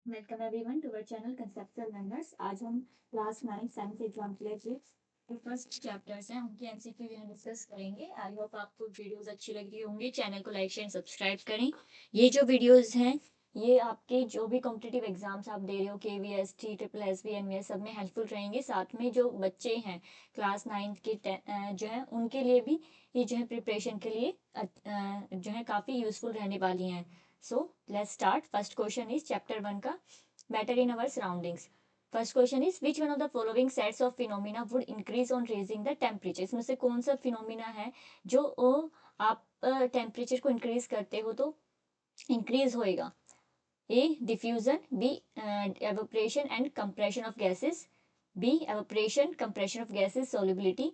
Welcome everyone to our channel Conceptual Learners. आज हम class 9 science exam के लिए जो फर्स्ट चैप्टर्स हैं उनके एमसीक्यू यहाँ डिस्कस करेंगे। आई होप आपको वीडियोस अच्छी लग रही होंगी। चैनल को लाइक शेयर सब्सक्राइब करें। ये जो वीडियोस हैं ये आपके जो भी कॉम्पिटिटिव एग्जाम्स आप दे रहे हो KVS ट्रिपल SB एनवीएस सब में हेल्पफुल रहेंगे। साथ में जो बच्चे हैं क्लास 9 के जो है उनके लिए भी ये जो है प्रिपरेशन के लिए जो है काफ़ी यूजफुल रहने वाली हैं। So let's start. First question is chapter 1 का matter in our surroundings. First question is which one of the following sets of phenomena would increase on raising the temperature? इसमें से कौन सा phenomena है जो आप temperature को increase करते हो तो increase होएगा? A. Diffusion. B. Evaporation and compression of gases. B. Evaporation, compression of gases, solubility.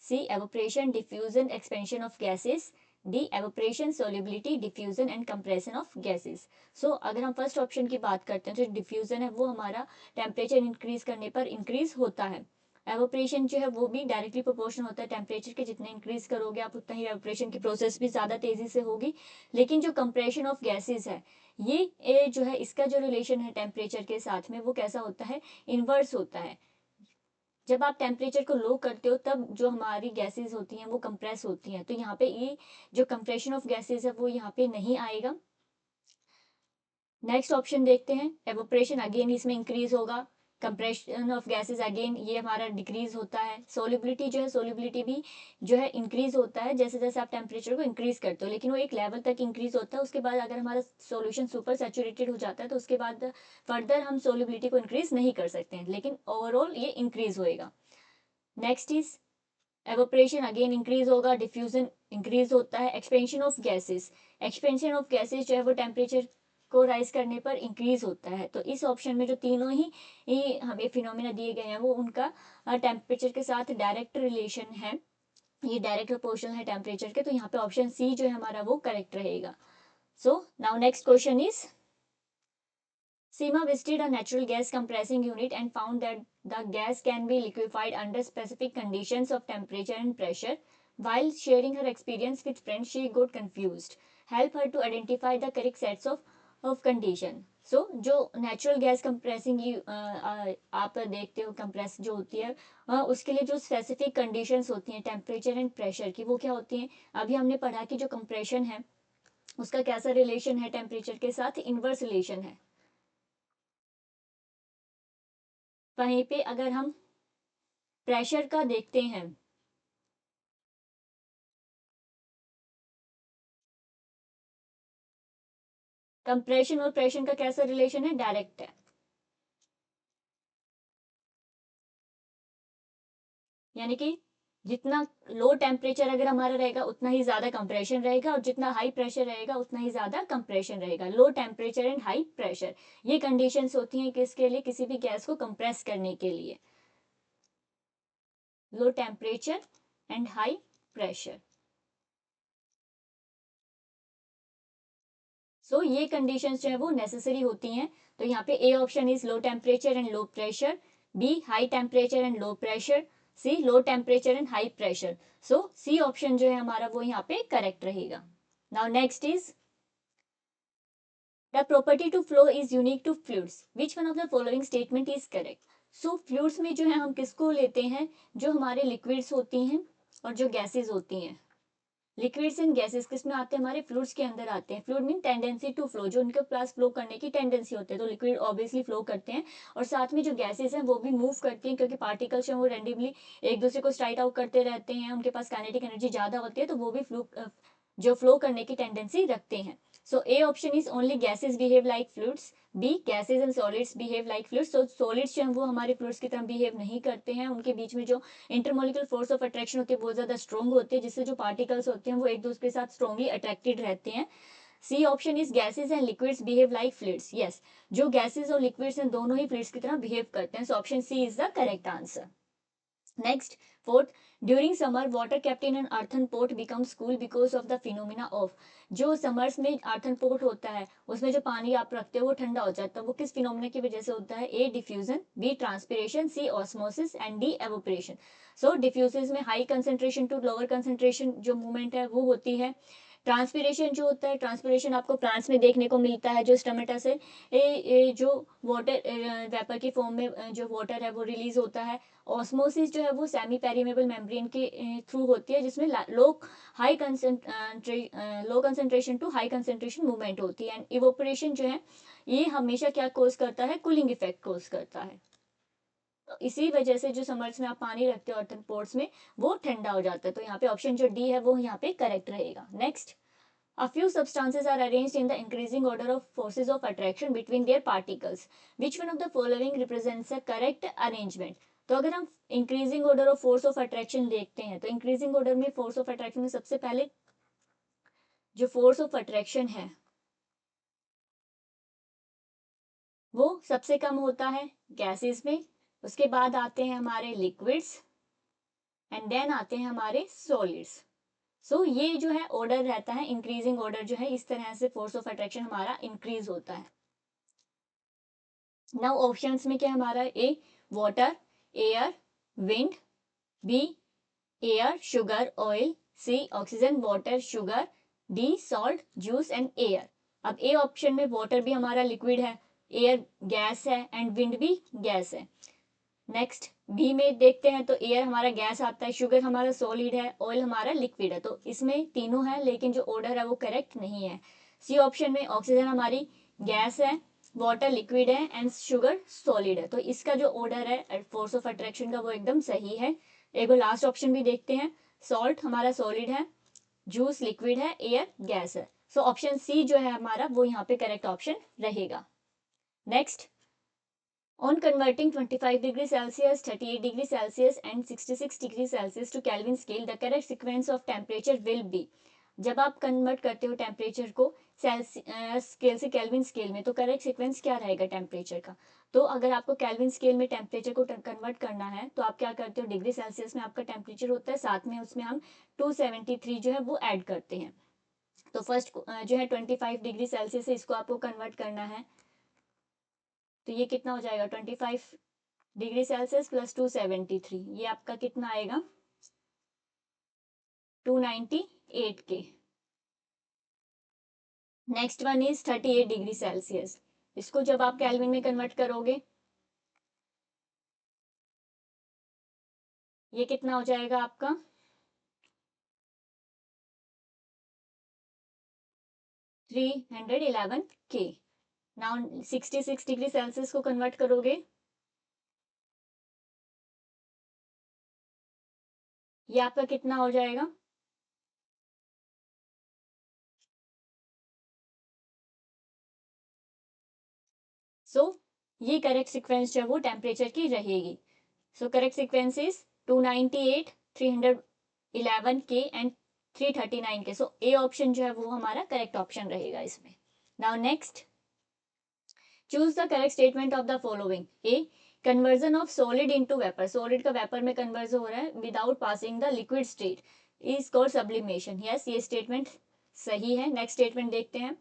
C. Evaporation, diffusion, expansion of gases. D. Evaporation, solubility, diffusion and compression of gases. So अगर हम first option की बात करते हैं तो diffusion है वो हमारा टेम्परेचर इंक्रीज करने पर इंक्रीज होता है। एवोपरेशन जो है वो भी डायरेक्टली प्रोपोर्शनल होता है, टेम्परेचर के जितने इंक्रीज करोगे आप उतना ही एवोपरेशन की प्रोसेस भी ज़्यादा तेज़ी से होगी। लेकिन जो कंप्रेशन ऑफ गैसेज है ये जो है इसका जो रिलेशन है टेम्परेचर के साथ में वो कैसा होता है, इन्वर्स होता है। जब आप टेम्परेचर को लो करते हो तब जो हमारी गैसेस होती हैं वो कंप्रेस होती हैं, तो यहाँ पे ये जो कंप्रेशन ऑफ गैसेस है वो यहाँ पे नहीं आएगा। नेक्स्ट ऑप्शन देखते हैं, एवोपरेशन अगेन इसमें इंक्रीज होगा, कंप्रेशन ऑफ गैसेस अगेन ये हमारा डिक्रीज होता है। सोलिबिलिटी जो है सोलिबिलिटी भी जो है इंक्रीज होता है जैसे जैसे आप टेम्परेचर को इंक्रीज करते हो, लेकिन वो एक लेवल तक इंक्रीज होता है। उसके बाद अगर हमारा सोल्यूशन सुपर सैचुरेटेड हो जाता है तो उसके बाद फर्दर हम सोलिबिलिटी को इंक्रीज नहीं कर सकते हैं, लेकिन ओवरऑल ये इंक्रीज होएगा। Next is evaporation again increase होगा, डिफ्यूजन इंक्रीज होता है। Expansion of gases, expansion of gases जो है वो टेम्परेचर को राइज करने पर इंक्रीज होता है। तो इस ऑप्शन में जो तीनों ही हमें फिनोमिना दिए गए हैं वो उनका टेम्परेचर के साथ डायरेक्ट रिलेशन है, ये डायरेक्ट प्रोपोर्शनल है टेम्परेचर के। तो यहाँ पे ऑप्शन सी जो है हमारा वो करेक्ट रहेगा। So now next question is Seema visited a natural gas compressing unit and found that the gas can be liquefied under specific conditions of temperature and pressure. While sharing her experience with friends, she got confused. Help her to identify the correct sets of condition. So जो natural gas compressing आप देखते हो compress जो होती है उसके लिए जो स्पेसिफिक कंडीशंस होती हैं टेम्परेचर एंड प्रेशर की वो क्या होती हैं। अभी हमने पढ़ा कि जो कंप्रेशन है उसका कैसा रिलेशन है टेम्परेचर के साथ, इनवर्स रिलेशन है। वहीं पे अगर हम प्रेशर का देखते हैं, कंप्रेशन और प्रेशर का कैसा रिलेशन है, डायरेक्ट है। यानी कि जितना लो टेम्परेचर अगर हमारा रहेगा उतना ही ज्यादा कंप्रेशन रहेगा और जितना हाई प्रेशर रहेगा उतना ही ज्यादा कंप्रेशन रहेगा। लो टेम्परेचर एंड हाई प्रेशर ये कंडीशंस होती हैं किसके लिए, किसी भी गैस को कंप्रेस करने के लिए। Low temperature and high pressure, so ये कंडीशंस जो है वो नेसेसरी होती हैं। तो यहाँ पे A option is low temperature and low pressure, B high temperature and low pressure, C low temperature and high pressure. So C option जो है हमारा वो यहाँ पे करेक्ट रहेगा। Now next is the property to flow is unique to fluids, which one of the following statement is correct. So fluids में जो है हम किसको लेते हैं, जो हमारे लिक्विड्स होती हैं और जो गैसेज होती हैं। लिक्विड्स एंड गैसेस किस में आते हैं, हमारे फ्लूइड्स के अंदर आते हैं। Fluid mean tendency to flow, जो उनके पास फ्लो करने की टेंडेंसी होती है, तो लिक्विड ऑब्वियसली फ्लो करते हैं। और साथ में जो गैसेस हैं वो भी मूव करती हैं क्योंकि पार्टिकल्स हैं वो रैंडमली एक दूसरे को स्ट्राइट आउट करते रहते हैं, उनके पास काइनेटिक एनर्जी ज्यादा होती है, तो वो भी फ्लो करने की टेंडेंसी रखते हैं। So A option is only gases behave like fluids, B gases and solids behave like fluids. तो सॉलिड्स जो हैं वो हमारे फ्लूइड्स की तरह बिहेव नहीं करते हैं, उनके बीच में जो इंटरमोलिकुलर फोर्स ऑफ अट्रैक्शन होती है बहुत ज्यादा स्ट्रॉन्ग होती है, जिससे जो पार्टिकल्स होते हैं वो एक दूसरे के साथ स्ट्रॉन्गली अट्रैक्टेड रहते हैं। C option is gases and liquids behave like fluids, yes जो गैसेस और लिक्विड्स हैं दोनों ही फ्लूइड्स की तरह बिहेव करते हैं। So option C is the correct answer. Next fourth, during summer water kept in an earthen pot becomes cool because of the phenomena of. जो समर्स में अर्थन पोट होता है उसमें जो पानी आप रखते हो वो ठंडा हो जाता है, वो किस फिनोमिना की वजह से होता है। A diffusion, B transpiration, C osmosis and D evaporation. So diffusion में high concentration to lower concentration जो मूवमेंट है वो होती है, ट्रांसपिरेशन जो होता है, ट्रांसपिरेशन आपको प्लांट्स में देखने को मिलता है, जो स्टोमेटा से जो वाटर वेपर की फॉर्म में जो वाटर है वो रिलीज होता है। ऑस्मोसिस जो है वो सेमी पेरिमेबल मेम्ब्रेन के थ्रू होती है, जिसमें low concentration to high concentration movement होती है। एंड इवोपरेशन जो है ये हमेशा क्या कोज करता है, कूलिंग इफेक्ट कोज करता है। तो इसी वजह से जो समर्स में आप पानी रखते हो अर्थन पोर्ट्स में, वो ठंडा हो जाता है। तो यहाँ पे ऑप्शन जो डी है वो यहाँ पे करेक्ट रहेगा। Next, a few substances are arranged in the increasing order of forces of attraction between their particles. Which one of the following represents a correct arrangement? तो अगर हम increasing order of force of attraction देखते हैं, तो increasing order में force of attraction में सबसे पहले जो फोर्स ऑफ अट्रैक्शन है वो सबसे कम होता है गैसेस में, उसके बाद आते हैं हमारे लिक्विड्स, एंड देन आते हैं हमारे सॉलिड्स। सो ये जो है ऑर्डर रहता है, इंक्रीजिंग ऑर्डर जो है, इस तरह से फोर्स ऑफ अट्रैक्शन हमारा इंक्रीज होता है। नाउ ऑप्शंस में क्या हमारा, A water, air, wind, B air, sugar, oil, C oxygen, water, sugar, D salt, juice and air. अब ए ऑप्शन में वाटर भी हमारा लिक्विड है, एयर गैस है एंड विंड भी गैस है। नेक्स्ट बी में देखते हैं तो एयर हमारा गैस आता है, शुगर हमारा सॉलिड है, ऑयल हमारा लिक्विड है। तो इसमें तीनों है, लेकिन जो ऑर्डर है वो करेक्ट नहीं है। सी ऑप्शन में ऑक्सीजन हमारी गैस है, वाटर लिक्विड है एंड शुगर सॉलिड है। तो इसका जो ऑर्डर है फोर्स ऑफ अट्रैक्शन का वो एकदम सही है। एक लास्ट ऑप्शन भी देखते हैं, सॉल्ट हमारा सॉलिड है, जूस लिक्विड है, एयर गैस है। सो ऑप्शन सी जो है हमारा वो यहाँ पे करेक्ट ऑप्शन रहेगा। Next, on converting 25 degree Celsius, 38 degree Celsius and 66 degree Celsius to Kelvin scale, the correct sequence of temperature will be। जब आप कन्वर्ट करते हो टेम्परेचर को स्केल से केल्विन स्केल में, तो करेक्ट सीक्वेंस क्या रहेगा टेम्परेचर का। तो अगर आपको केल्विन स्केल में टेम्परेचर को कन्वर्ट करना है तो आप क्या करते हो, डिग्री सेल्सियस में आपका टेम्परेचर होता है, साथ में उसमें हम 273 जो है वो ऐड करते हैं। तो फर्स्ट जो है 25 डिग्री सेल्सियस है, इसको आपको कन्वर्ट करना है, तो ये कितना हो जाएगा, 25 डिग्री सेल्सियस प्लस 273, ये आपका कितना आएगा, 298 के। Next one is 38 degree Celsius, इसको जब आप केल्विन में कन्वर्ट करोगे ये कितना हो जाएगा आपका, 311 के। नाउ 66 डिग्री सेल्सियस को कन्वर्ट करोगे, ये आपका कितना हो जाएगा, ये करेक्ट सीक्वेंस जो है वो टेम्परेचर की रहेगी। सो करेक्ट सीक्वेंस इज 298, 311 के एंड 339 के। सो ए ऑप्शन जो है वो हमारा करेक्ट ऑप्शन रहेगा इसमें। Now next, choose the correct statement of the following. A conversion of solid into vapour, solid का वेपर में कन्वर्जन हो रहा है without passing the liquid state is called sublimation. Yes, ये स्टेटमेंट सही है। नेक्स्ट स्टेटमेंट देखते हैं,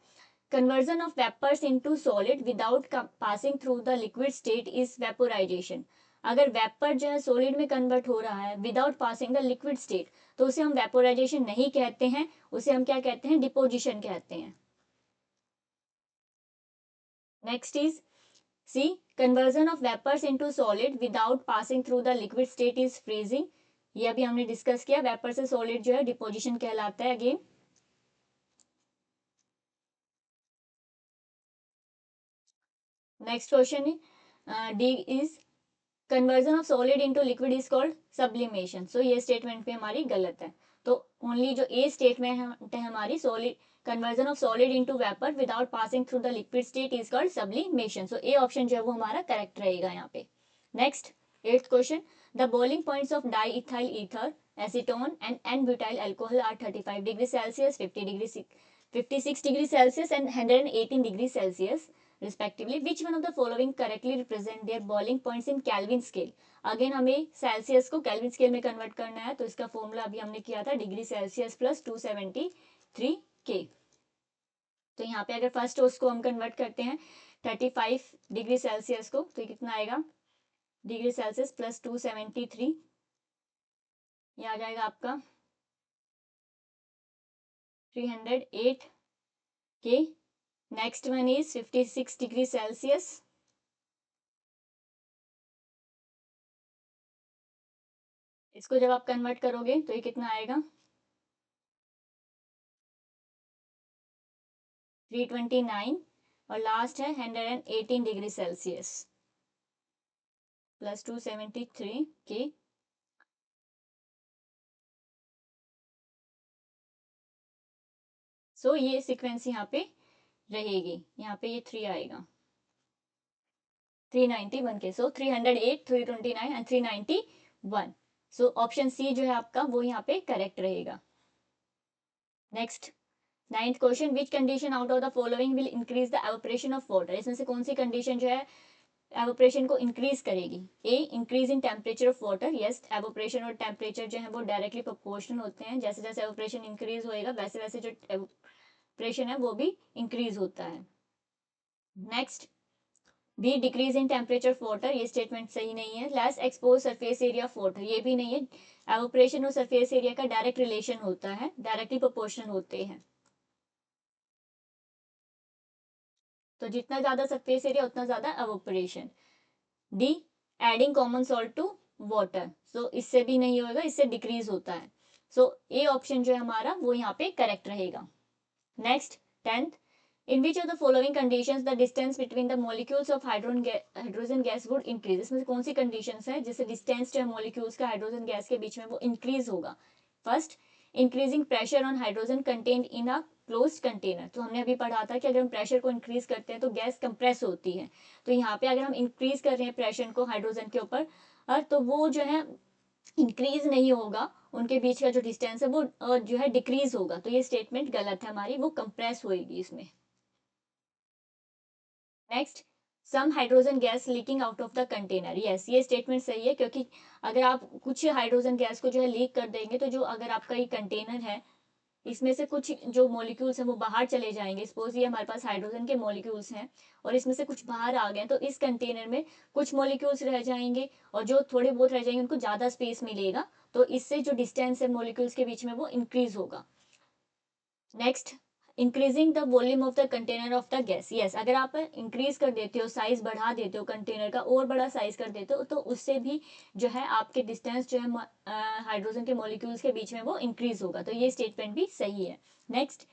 conversion of vapors into solid without passing through the liquid state is vaporization। अगर वेपर जो है सॉलिड में कन्वर्ट हो रहा है without passing the liquid state, तो उसे हम वेपोराइजेशन नहीं कहते हैं, उसे हम क्या कहते हैं, डिपोजिशन कहते हैं। Next is C conversion of vapours into solid without passing through the liquid state is freezing. ये अभी हमने डिस्कस किया, वेपर से सॉलिड जो है डिपोजिशन कहलाता है। Again next question D is conversion of solid into liquid is called sublimation. So ये स्टेटमेंट पे हमारी गलत है। तो ओनली जो ए स्टेटमेंट है हमारी, solid conversion of solid into vapour without passing through the liquid state is called sublimation. So A option जो है वो हमारा करेक्ट रहेगा यहाँ पे। Next, eighth question, the boiling points of diethyl ether, acetone and n butyl alcohol are 35 degree Celsius, 56 degree Celsius and 118 degree Celsius respectively। Which one of the following correctly represent their boiling points in Kelvin scale? Again हमें Celsius को kelvin scale में convert करना है, तो इसका formula अभी हमने किया था, डिग्री सेल्सियस प्लस 273 के। तो यहाँ पे अगर फर्स्ट उसको हम कन्वर्ट करते हैं 35 डिग्री सेल्सियस को, तो कितना आएगा, डिग्री सेल्सियस प्लस 273, ये आ जाएगा आपका 308 K. Next one is 56 degree Celsius. इसको जब आप कन्वर्ट करोगे तो ये कितना आएगा? 329 और लास्ट है 118 डिग्री सेल्सियस प्लस 273 के. सो ये सीक्वेंस यहाँ पे रहेगी, यहाँ पे ये 3 आएगा 391 के. सो 308, 329 एंड 391. सो ऑप्शन सी जो है आपका वो यहाँ पे करेक्ट रहेगा. Next 9th question, which condition out of the following will increase the evaporation of water. इसमें से कौन सी कंडीशन जो है एवोपरेशन को इंक्रीज करेगी? A, increase in temperature of water. Yes, evaporation और टेम्परेचर जो है वो डायरेक्टली प्रोपोर्शनल होते हैं. जैसे जैसे एवोपरेशन इंक्रीज होएगा वैसे वैसे जो एवोपरेशन है वो भी इंक्रीज होता है. Next B, decrease in temperature of water. ये स्टेटमेंट सही नहीं है. Less expose surface area of water, ये भी नहीं है. एवोपरेशन और सरफेस एरिया का डायरेक्ट रिलेशन होता है, डायरेक्टली प्रोपोर्शनल होते हैं. तो जितना ज्यादा सरफेस एरिया उतना ज्यादा evaporation. D, adding common salt to water. So इससे भी नहीं होगा, इससे डिक्रीज होता है. सो ए ऑप्शन जो है हमारा वो यहाँ पे करेक्ट रहेगा. Next 10th, in which of the following conditions the distance between the molecules of hydrogen gas would increase. इसमें से कौन सी conditions है जिससे distance जो है molecules का hydrogen gas के बीच में वो increase होगा? First, increasing pressure on hydrogen contained in a closed container. तो हमने अभी पढ़ा था कि अगर हम प्रेशर को इंक्रीज करते हैं तो गैस कंप्रेस होती है. तो यहाँ पे अगर हम इंक्रीज कर रहे हैं प्रेशर को हाइड्रोजन के ऊपर तो वो जो है इंक्रीज नहीं होगा, उनके बीच का जो डिस्टेंस है वो जो है डिक्रीज होगा. तो ये स्टेटमेंट गलत है हमारी, वो कंप्रेस होएगी इसमें. Next, some hydrogen gas leaking out of the container. Yes, ये स्टेटमेंट सही है क्योंकि अगर आप कुछ हाइड्रोजन गैस को जो है लीक कर देंगे तो जो अगर आपका ये कंटेनर है इसमें से कुछ जो मॉलिक्यूल्स हैं वो बाहर चले जाएंगे. सपोज ये हमारे पास हाइड्रोजन के मॉलिक्यूल्स हैं और इसमें से कुछ बाहर आ गए तो इस कंटेनर में कुछ मॉलिक्यूल्स रह जाएंगे और जो थोड़े बहुत रह जाएंगे उनको ज़्यादा स्पेस मिलेगा. तो इससे जो डिस्टेंस है मॉलिक्यूल्स के बीच में वो इंक्रीज होगा. Next, increasing the volume of the container of the gas. Yes, अगर आप इंक्रीज कर देते हो, साइज बढ़ा देते हो कंटेनर का और बड़ा साइज कर देते हो तो उससे भी जो है आपके डिस्टेंस जो है हाइड्रोजन के मॉलिक्यूल्स के बीच में वो इंक्रीज होगा. तो ये स्टेटमेंट भी सही है. Next,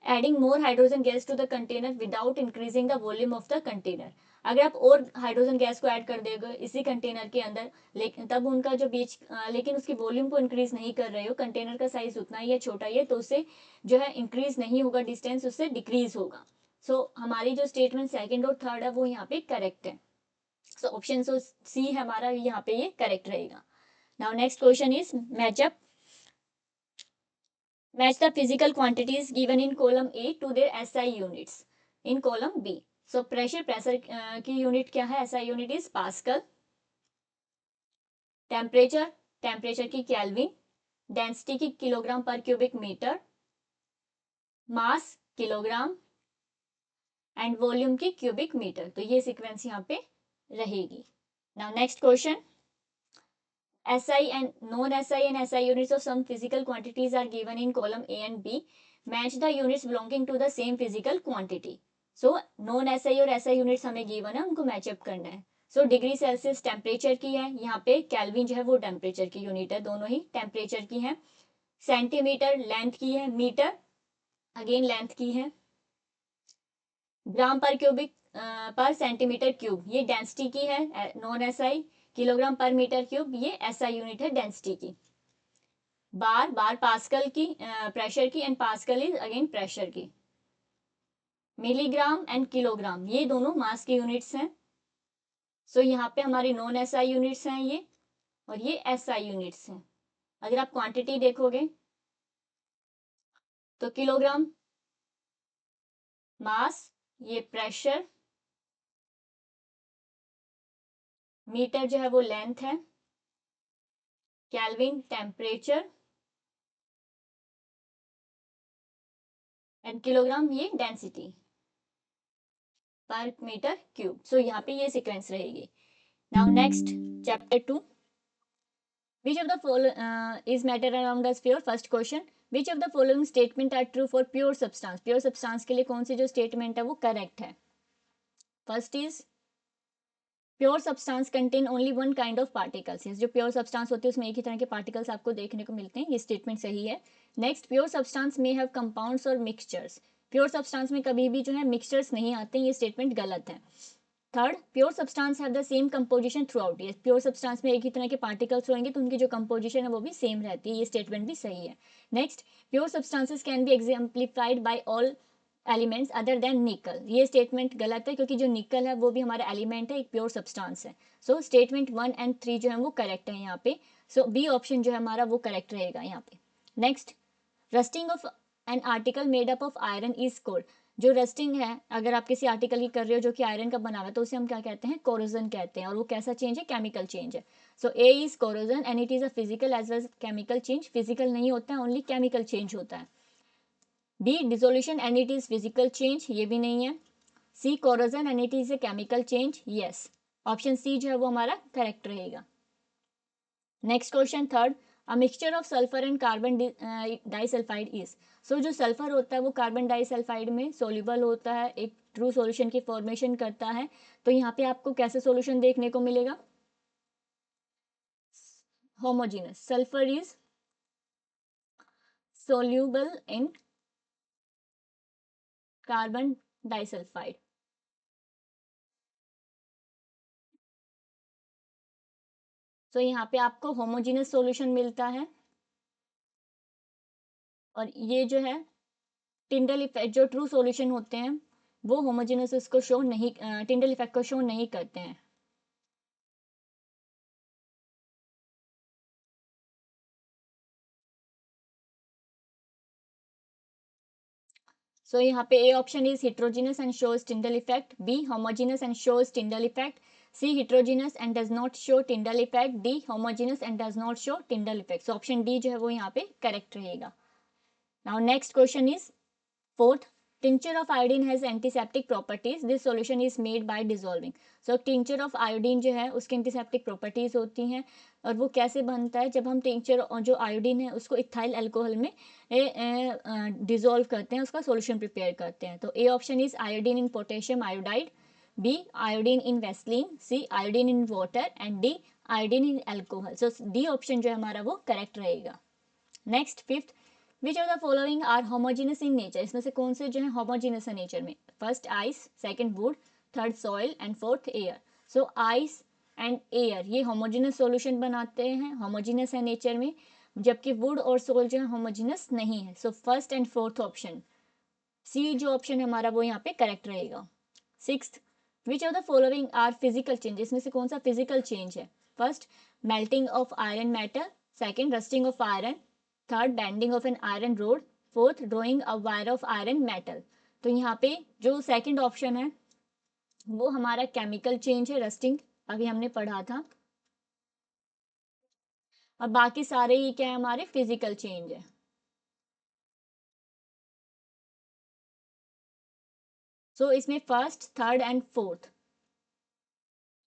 adding more hydrogen gas to the container without increasing the volume of the container. अगर आप और हाइड्रोजन गैस को ऐड कर देगा इसी कंटेनर के अंदर लेकिन तब उनका जो बीच लेकिन उसकी वॉल्यूम को इंक्रीज नहीं कर रहे हो, कंटेनर का साइज उतना ही है, छोटा ही है, तो उससे जो है इंक्रीज नहीं होगा डिस्टेंस, उससे डिक्रीज होगा. सो हमारी जो स्टेटमेंट सेकंड और थर्ड है वो यहाँ पे करेक्ट है. सो ऑप्शन सी है हमारा, यहाँ पे ये करेक्ट रहेगा. Now next question is match up. Match the physical quantities given in column A to their SI units in column B. So pressure की यूनिट क्या है? SI unit is pascal. Temperature की केल्विन. डेंसिटी की kilogram per cubic metre. Mass kilogram and volume की cubic metre. तो ये sequence यहाँ पे रहेगी. Now next question, SI and non-SI and SI units of some physical quantities are given in column A and B. Match the units belonging to the same physical quantity. So non-SI और SI units हमें given है, उनको matchup करना है. So degree Celsius temperature की है, यहाँ पे केल्विन जो है वो टेम्परेचर की यूनिट है, दोनों ही टेम्परेचर की है. सेंटीमीटर लेंथ की है, मीटर अगेन लेंथ की है. ग्राम पर क्यूबिक पर सेंटीमीटर क्यूब ये डेंसिटी की है नॉन एसआई. किलोग्राम पर मीटर क्यूब ये एसआई यूनिट है डेंसिटी की. बार पास्कल की प्रेशर की and pascal is again pressure की. मिलीग्राम एंड किलोग्राम ये दोनों मास की यूनिट्स हैं. सो यहाँ पे हमारी नॉन एसआई यूनिट्स हैं ये और ये एसआई यूनिट्स हैं. अगर आप क्वांटिटी देखोगे तो किलोग्राम मास, ये प्रेशर, मीटर जो है वो लेंथ है, केल्विन टेम्परेचर एंड किलोग्राम ये डेंसिटी पर मीटर क्यूब. सो यहाँ पे ये सीक्वेंस रहेगी. Now next chapter 2, which of the following is matter around the sphere. First question, which of the following statement are true for pure substance, pure substance के लिए कौन सी जो स्टेटमेंट है वो करेक्ट है। First is pure substance contain only one kind of particles, जो pure substance होती है उसमें एक ही तरह के पार्टिकल्स आपको देखने को मिलते हैं, ये स्टेटमेंट सही है। नेक्स्ट, प्योर सब्सटेंस में हैव कंपाउंड्स और मिक्सचर्स, प्योर सब्सटेंस में कभी भी जो है मिक्सचर्स नहीं आते, ये स्टेटमेंट गलत है। Third, pure substance have the same composition through out, ये प्योर सब्सटेंस में एक ही तरह के पार्टिकल्स होंगे तो उनकी जो कंपोजिशन है वो भी सेम रहती है, ये स्टेटमेंट भी सही है। Next, pure substances can be exemplified by all elements other than nickel, ये स्टेटमेंट गलत है क्योंकि जो निकल है वो भी हमारा एलिमेंट है, एक प्योर सब्सटेंस है। सो स्टेटमेंट 1 एंड 3 जो है वो करेक्ट है यहाँ पे। सो बी ऑप्शन जो है हमारा वो करेक्ट रहेगा यहाँ पे। Next, rusting of an article made up of iron is cold, जो रस्टिंग है अगर आप किसी आर्टिकल की कर रहे हो जो कि आयरन का बना हुआ है तो उसे हम क्या कहते हैं, कोरोजन कहते हैं, और वो कैसा चेंज है, केमिकल चेंज है। So A is corrosion and it is a physical as well chemical change, physical नहीं होता है, ओनली केमिकल चेंज होता है। B dissolution and it is physical change, ये भी नहीं है। C corrosion and it is a chemical change, yes, option C जो है वो हमारा करेक्ट रहेगा। Next question third, a mixture of sulphur and carbon disulphide is, so जो सल्फर होता है वो कार्बन डाइसल्फाइड में सोल्यूबल होता है, एक ट्रू सॉल्यूशन की फॉर्मेशन करता है, तो यहाँ पे आपको कैसे सॉल्यूशन देखने को मिलेगा, homogeneous, sulphur is soluble in carbon disulphide. तो यहाँ पे आपको होमोजेनस सॉल्यूशन मिलता है, और ये जो है टिंडल इफेक्ट, जो ट्रू सॉल्यूशन होते हैं वो होमोजेनस इसको शो नहीं, टिंडल इफेक्ट को शो नहीं करते हैं। सो यहाँ पे A option is heterogeneous and shows Tyndall effect, B homogeneous and shows Tyndall effect, C heterogeneous and does not show Tyndall effect, D homogeneous and does not show Tyndall effect। So option D जो है वो यहाँ पे correct रहेगा। Now next question is fourth, tincture of iodine has antiseptic properties, this solution is made by dissolving। so tincture of iodine जो है उसकी antiseptic properties होती हैं, और वो कैसे बनता है, जब हम tincture और जो iodine है उसको इथाइल अल्कोहल में डिजोल्व करते हैं, उसका सॉल्यूशन प्रिपेयर करते हैं। तो A option is iodine in potassium iodide, B iodine in Vaseline, C iodine in water, and D iodine in alcohol. So D option जो है हमारा वो करेक्ट रहेगा। Next fifth, which of the following are homogeneous in nature, इसमें से कौन से जो है होमोजीनस है नेचर में, first ice, second would, third soil and fourth air. So ice and air ये होमोजीनस सॉल्यूशन बनाते हैं, होमोजीनस है नेचर में, जबकि वुड और सोल जो है होमोजीनस नहीं है। So first and fourth option, C जो ऑप्शन है हमारा वो यहाँ पे करेक्ट रहेगा। Sixth, which of the following are physical change, इसमें से कौन सा फिजिकल चेंज है, first melting of iron metal, second rusting of iron, third bending of an iron rod, fourth drawing a wire of iron metal. तो यहाँ पे जो second option है वो हमारा केमिकल चेंज है, रस्टिंग अभी हमने पढ़ा था, और बाकी सारे ही क्या है हमारे फिजिकल चेंज है। सो इसमें first third and fourth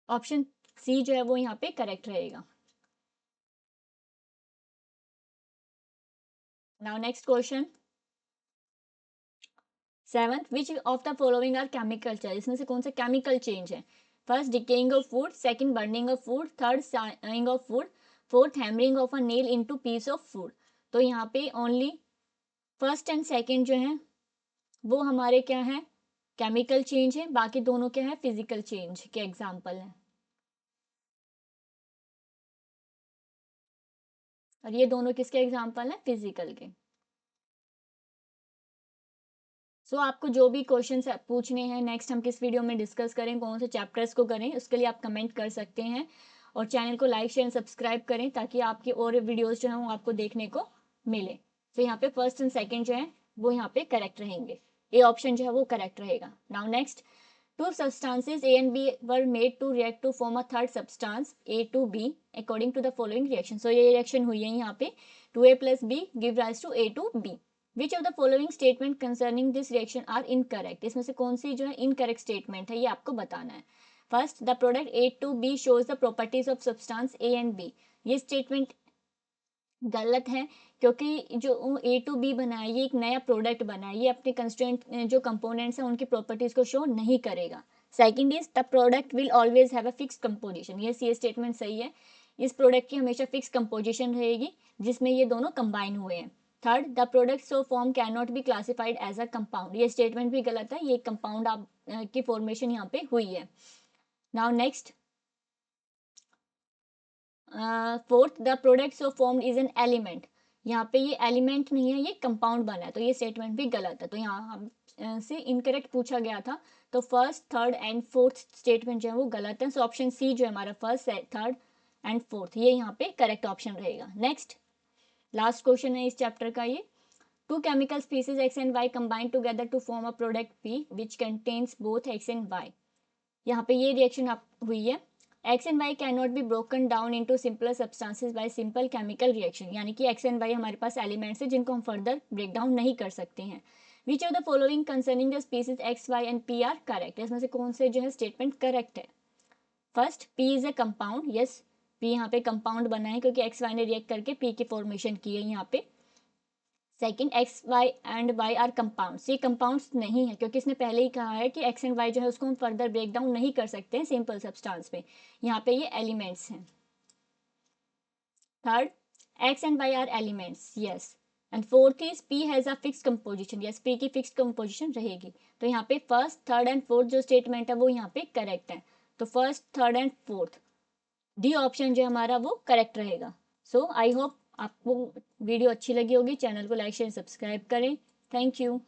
option C जो है वो यहाँ पे करेक्ट रहेगा। Now next question seventh, which of the following are chemical change, इसमें से कौन सा केमिकल चेंज है, first decaying of food, second burning of food, third sawing of food, fourth hammering of a nail into piece of food. तो यहाँ पे only first and second जो है वो हमारे क्या है, केमिकल चेंज है, बाकी दोनों क्या है फिजिकल चेंज के एग्जाम्पल है, और ये दोनों किसके एग्जाम्पल हैं, फिजिकल के। सो आपको जो भी क्वेश्चन पूछने हैं नेक्स्ट हम किस वीडियो में डिस्कस करें, कौन से चैप्टर्स को करें, उसके लिए आप कमेंट कर सकते हैं, और चैनल को लाइक शेयर सब्सक्राइब करें ताकि आपकी और वीडियोस जो हैं वो आपको देखने को मिले। तो यहाँ पे फर्स्ट एंड सेकंड जो है वो यहाँ पे करेक्ट रहेंगे, ए ऑप्शन जो है वो करेक्ट रहेगा। Now next, two substances A and B were made to react to form a third substance A to B according to the following reaction। so ये reaction हुई है यहाँ पे 2A plus B give rise to A to B। which of the following statement concerning this reaction are incorrect, इसमें से कौन सी जो है incorrect statement है ये आपको बताना है। first, the product A to B shows the properties of substance A and B, ये statement गलत है, क्योंकि जो ए टू बी बना है ये एक नया प्रोडक्ट बना है, ये अपने कंस्ट्रेंट जो कंपोनेंट्स हैं उनकी प्रॉपर्टीज को शो नहीं करेगा। Second is the product will always have a fix composition, ये स्टेटमेंट सही है, इस प्रोडक्ट की हमेशा फिक्स कंपोजिशन रहेगी जिसमें ये दोनों कंबाइन हुए हैं। Third, the product so form can not be classified as a compound, ये स्टेटमेंट भी गलत है, ये कंपाउंड आप की फॉर्मेशन यहाँ पे हुई है। Now next, fourth, the product so formed is an element, यहाँ पे ये एलिमेंट नहीं है, ये कंपाउंड बना है, तो ये स्टेटमेंट भी गलत है, तो यहाँ हम से इनकरेक्ट पूछा गया था, तो first third and fourth statement जो है वो गलत है, सो ऑप्शन सी जो है हमारा फर्स्ट थर्ड एंड फोर्थ ये यहाँ पे करेक्ट ऑप्शन रहेगा। नेक्स्ट लास्ट क्वेश्चन है इस चैप्टर का ये, two chemical species X and Y combine together to form a product P which contains both X and Y, यहाँ पे ये रिएक्शन आप हुई है, X and Y can not be broken down into simpler substances by simple chemical reaction, यानी कि x and Y हमारे पास elements हैं जिनको हम फर्दर ब्रेक डाउन नहीं कर सकते हैं। Which of the following concerning the species X Y and P are correct, इसमें से कौन से जो है स्टेटमेंट करेक्ट है। First, P is a compound, yes P यहाँ पे कंपाउंड बना है क्योंकि एक्स वाई ने रिएक्ट करके पी की फॉर्मेशन की है यहाँ पे। Second, X Y and Y are compounds, ये कंपाउंड्स नहीं है क्योंकि इसने पहले ही कहा है कि एक्स एंड वाई जो है उसको हम फर्दर ब्रेक डाउन नहीं कर सकते हैं सिंपल सब्सटेंस में, यहाँ पे ये एलिमेंट्स हैं। Third, X and Y are elements, yes. And fourth is P has a fix composition, yes P की फिक्स कंपोजिशन रहेगी, तो यहाँ पे फर्स्ट थर्ड एंड फोर्थ जो स्टेटमेंट है वो यहाँ पे करेक्ट है, तो first third and fourth D option जो हमारा वो करेक्ट रहेगा। सो आई होप आपको वीडियो अच्छी लगी होगी, चैनल को लाइक शेयर सब्सक्राइब करें। Thank you.